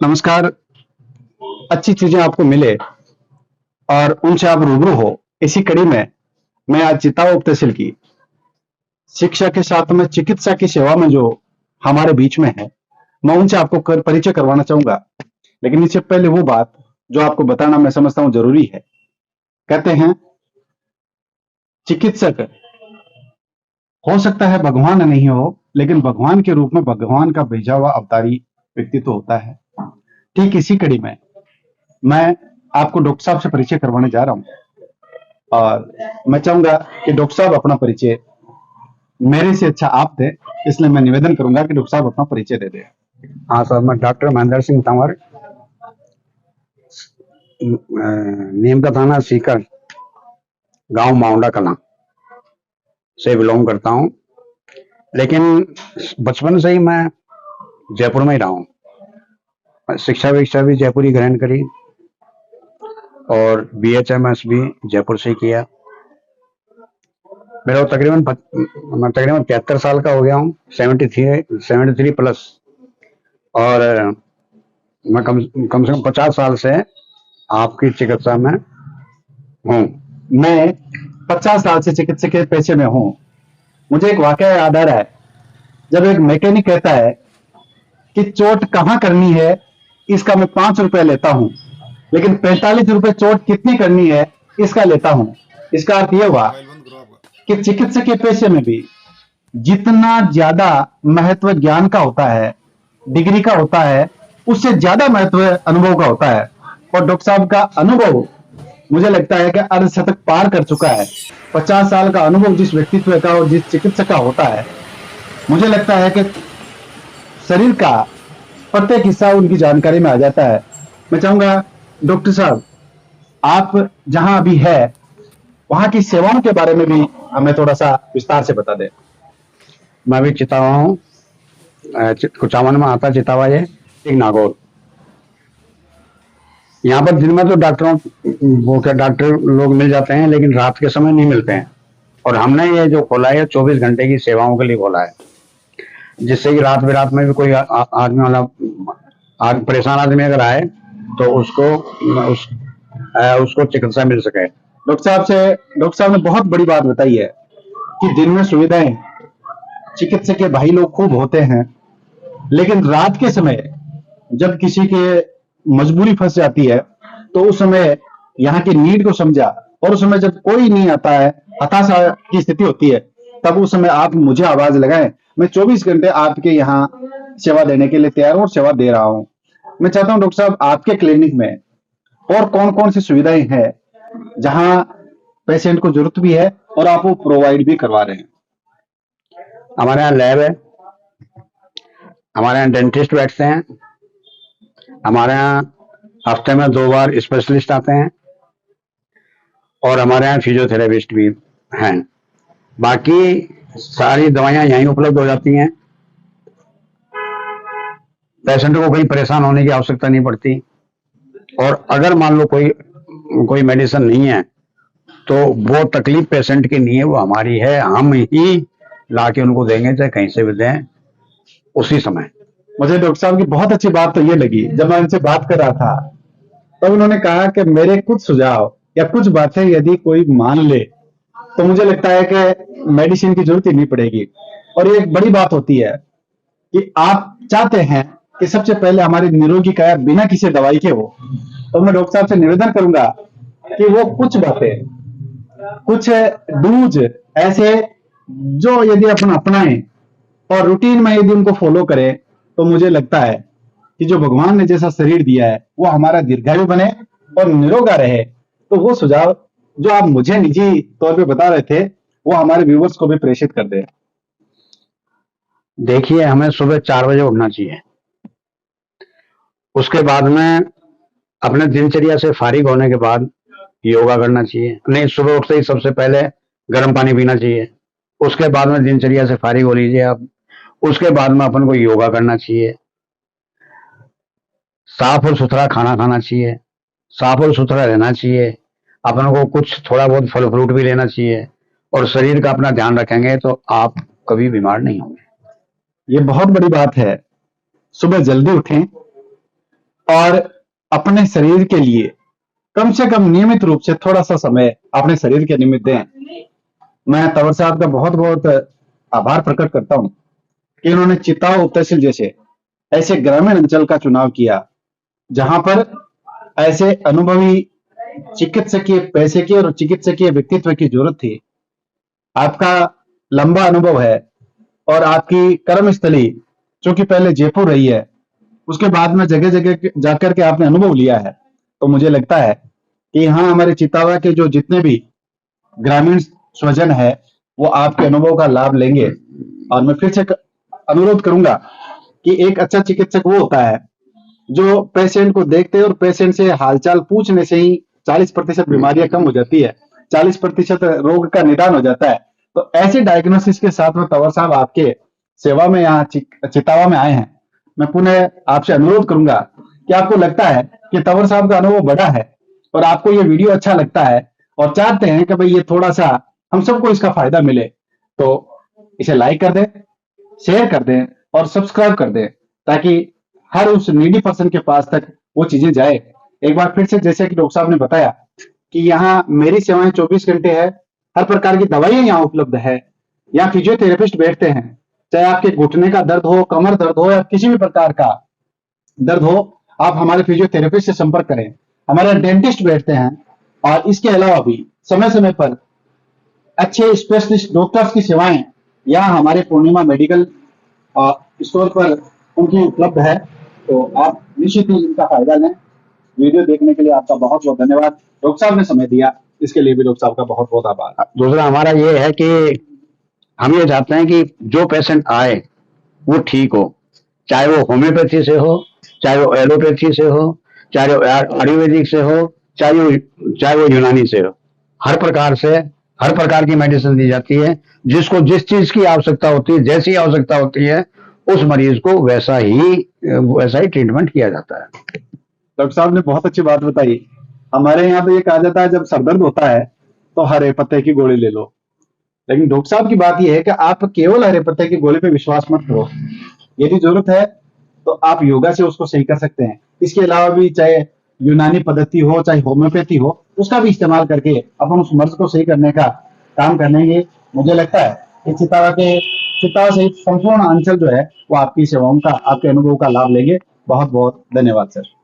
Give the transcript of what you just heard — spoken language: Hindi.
नमस्कार। अच्छी चीजें आपको मिले और उनसे आप रूबरू हो, इसी कड़ी में मैं आज चिताओं उप तहसील की शिक्षा के साथ में चिकित्सा की सेवा में जो हमारे बीच में है, मैं उनसे आपको परिचय करवाना चाहूंगा। लेकिन इससे पहले वो बात जो आपको बताना मैं समझता हूं जरूरी है। कहते हैं चिकित्सक हो सकता है भगवान नहीं हो, लेकिन भगवान के रूप में भगवान का भेजा हुआ अवतारी व्यक्तित्व होता है। ठीक इसी कड़ी में मैं आपको डॉक्टर साहब से परिचय करवाने जा रहा हूं और मैं चाहूंगा कि डॉक्टर साहब अपना परिचय मेरे से अच्छा आप दें, इसलिए मैं निवेदन करूंगा कि डॉक्टर साहब अपना परिचय दे दें। हाँ सर, मैं डॉक्टर महेंद्र सिंह तंवर, नीम का थाना सीकर, गांव माउंडा कलां से बिलोंग करता हूं। लेकिन बचपन से ही मैं जयपुर में ही रहा हूं। शिक्षा भी जयपुर ही ग्रहण करी और BHMS भी जयपुर से ही किया। मेरा मैं तकरीबन 73 साल का हो गया हूँ, 73 प्लस। और मैं कम से कम 50 साल से आपकी चिकित्सा में हूँ। मैं 50 साल से चिकित्सा के पेशे में हूं। मुझे एक वाकया याद आ रहा है, जब एक मैकेनिक कहता है कि चोट कहां करनी है, इसका मैं 5 रुपए लेता हूं, लेकिन 45 रुपए चोट कितनी करनी है इसका लेता हूं। इसका अर्थ यह हुआ कि चिकित्सा के पेशे में भी जितना ज्यादा महत्व ज्ञान का होता है, डिग्री का होता है, उससे ज्यादा महत्व अनुभव का होता है। और डॉक्टर साहब का अनुभव मुझे लगता है कि अर्धशतक पार कर चुका है। 50 साल का अनुभव जिस व्यक्तित्व का और जिस चिकित्सक का होता है, मुझे लगता है कि शरीर का प्रत्येक हिस्सा उनकी जानकारी में आ जाता है। मैं चाहूंगा डॉक्टर साहब, आप जहां अभी है वहां की सेवाओं के बारे में भी हमें थोड़ा सा विस्तार से बता दें। मैं अभी चितावा हूँ, कुचामन में आता चितावा है, एक नागौर। यहाँ पर दिन में तो डॉक्टर लोग मिल जाते हैं, लेकिन रात के समय नहीं मिलते हैं। और हमने ये जो खोला है 24 घंटे की सेवाओं के लिए खोला है, जिससे कि रात बिरात में भी कोई आदमी वाला परेशान आदमी अगर आए तो उसको चिकित्सा मिल सके। डॉक्टर साहब ने बहुत बड़ी बात बताई है कि दिन में सुविधाएं चिकित्सक के भाई लोग खूब होते हैं, लेकिन रात के समय जब किसी के मजबूरी फंस जाती है तो उस समय यहाँ की नीड को समझा, और उस समय जब कोई नहीं आता है, हताशा की स्थिति होती है, तब उस समय आप मुझे आवाज लगाएं। मैं 24 घंटे आपके यहाँ सेवा देने के लिए तैयार हूं और सेवा दे रहा हूं। मैं चाहता हूं डॉक्टर साहब, आपके क्लिनिक में और कौन कौन सी सुविधाएं हैं जहां पेशेंट को जरूरत भी है और आप वो प्रोवाइड भी करवा रहे हैं। हमारे यहाँ लैब है, हमारे यहाँ डेंटिस्ट बैठते हैं, हमारे यहाँ हफ्ते में 2 बार स्पेशलिस्ट आते हैं, और हमारे यहाँ फिजियोथेरेपिस्ट भी हैं। बाकी सारी दवाइयाँ यहीं उपलब्ध हो जाती हैं। पेशेंट को कहीं परेशान होने की आवश्यकता नहीं पड़ती। और अगर मान लो कोई मेडिसिन नहीं है तो वो तकलीफ पेशेंट की नहीं है, वो हमारी है। हम ही लाके उनको देंगे, चाहे कहीं से भी दें, उसी समय। मुझे डॉक्टर साहब की बहुत अच्छी बात तो ये लगी, जब मैं उनसे बात कर रहा था तब उन्होंने कहा कि मेरे कुछ सुझाव या कुछ बातें यदि कोई मान ले तो मुझे लगता है कि मेडिसिन की जरूरत ही नहीं पड़ेगी। और ये एक बड़ी बात होती है कि आप चाहते हैं कि सबसे पहले हमारी निरोगी काया बिना किसी दवाई के हो। तो मैं डॉक्टर साहब से निवेदन करूंगा कि वो कुछ बातें, कुछ डूज ऐसे जो यदि अपन अपनाएं और रूटीन में यदि उनको फॉलो करें, तो मुझे लगता है कि जो भगवान ने जैसा शरीर दिया है वो हमारा दीर्घायु बने और निरोगा रहे। तो वो सुझाव जो आप मुझे निजी तौर पे बता रहे थे, वो हमारे व्यूवर्स को भी प्रेषित कर दे। देखिए, हमें सुबह 4 बजे उठना चाहिए। उसके बाद में अपने दिनचर्या से फारिग होने के बाद योगा करना चाहिए। नहीं, सुबह उठते ही सबसे पहले गर्म पानी पीना चाहिए। उसके बाद में दिनचर्या से फारिग हो लीजिए आप। उसके बाद में अपन को योगा करना चाहिए। साफ और सुथरा खाना खाना चाहिए, साफ और सुथरा रहना चाहिए। अपन को कुछ थोड़ा बहुत फल फ्रूट भी लेना चाहिए, और शरीर का अपना ध्यान रखेंगे तो आप कभी बीमार नहीं होंगे। ये बहुत बड़ी बात है। सुबह जल्दी उठें, और अपने शरीर के लिए कम से कम नियमित रूप से थोड़ा सा समय अपने शरीर के निमित्त दें। मैं तंवर साहब का बहुत बहुत आभार प्रकट करता हूं कि इन्होंने चिताव उप तहसील जैसे ऐसे ग्रामीण अंचल का चुनाव किया, जहां पर ऐसे अनुभवी चिकित्सकीय पैसे की और चिकित्सकीय व्यक्तित्व की जरूरत थी। आपका लंबा अनुभव है और आपकी कर्मस्थली चूंकि पहले जयपुर रही है, उसके बाद में जगह जगह जाकर के आपने अनुभव लिया है, तो मुझे लगता है कि यहाँ हमारे चितावा के जो जितने भी ग्रामीण स्वजन है वो आपके अनुभव का लाभ लेंगे। और मैं फिर से अनुरोध करूंगा कि एक अच्छा चिकित्सक वो होता है जो पेशेंट को देखते और पेशेंट से हालचाल पूछने से ही 40% बीमारियां कम हो जाती है, 40% रोग का निदान हो जाता है। तो ऐसे डायग्नोसिस के साथ में तंवर साहब आपके सेवा में यहाँ चितावा में आए हैं। मैं पुनः आपसे अनुरोध करूंगा कि आपको लगता है कि तंवर साहब का अनुभव बड़ा है और आपको ये वीडियो अच्छा लगता है और चाहते हैं कि भाई ये थोड़ा सा हम सबको इसका फायदा मिले, तो इसे लाइक कर दें, शेयर कर दें और सब्सक्राइब कर दें, ताकि हर उस नीडी पर्सन के पास तक वो चीजें जाए। एक बार फिर से, जैसे कि डॉक्टर साहब ने बताया कि यहाँ मेरी सेवाएं 24 घंटे है, हर प्रकार की दवाइयां यहाँ उपलब्ध है। यहाँ फिजियोथेरेपिस्ट बैठते हैं, चाहे आपके घुटने का दर्द हो, कमर दर्द हो या किसी भी प्रकार का दर्द हो, आप हमारे फिजियोथेरेपिस्ट से संपर्क करें। हमारे डेंटिस्ट बैठते हैं और इसके अलावा भी समय समय पर अच्छे स्पेशलिस्ट डॉक्टर्स की सेवाएं यहाँ हमारे पूर्णिमा मेडिकल स्टोर पर उनकी उपलब्ध है। तो आप निश्चित ही इनका फायदा लें। वीडियो देखने के लिए आपका बहुत बहुत धन्यवाद। डॉक्टर साहब ने समय दिया, इसके लिए भी डॉक्टर साहब का बहुत बहुत आभार। दूसरा हमारा ये है कि हम ये चाहते हैं कि जो पेशेंट आए वो ठीक हो, चाहे वो होम्योपैथी से हो, चाहे वो एलोपैथी से हो, चाहे वो आयुर्वेदिक से हो, चाहे वो यूनानी से हो। हर प्रकार की मेडिसिन दी जाती है। जिसको जिस चीज की आवश्यकता होती है, जैसी आवश्यकता होती है, उस मरीज को वैसा ही ट्रीटमेंट किया जाता है। डॉक्टर साहब ने बहुत अच्छी बात बताई। हमारे यहाँ तो ये कहा जाता है जब सरदर्द होता है तो हरे पत्ते की गोली ले लो, लेकिन डॉक्टर साहब की बात यह है कि आप केवल हरे पत्ते की गोली पे विश्वास मत करो। यदि जरूरत है तो आप योगा से उसको सही कर सकते हैं। इसके अलावा भी चाहे यूनानी पद्धति हो, चाहे होम्योपैथी हो, उसका भी इस्तेमाल करके अपन उस मर्ज को सही करने का काम करेंगे। मुझे लगता है कि चितावा सहित संपूर्ण अंचल जो है वो आपकी सेवाओं का, आपके अनुभव का लाभ लेंगे। बहुत बहुत धन्यवाद सर।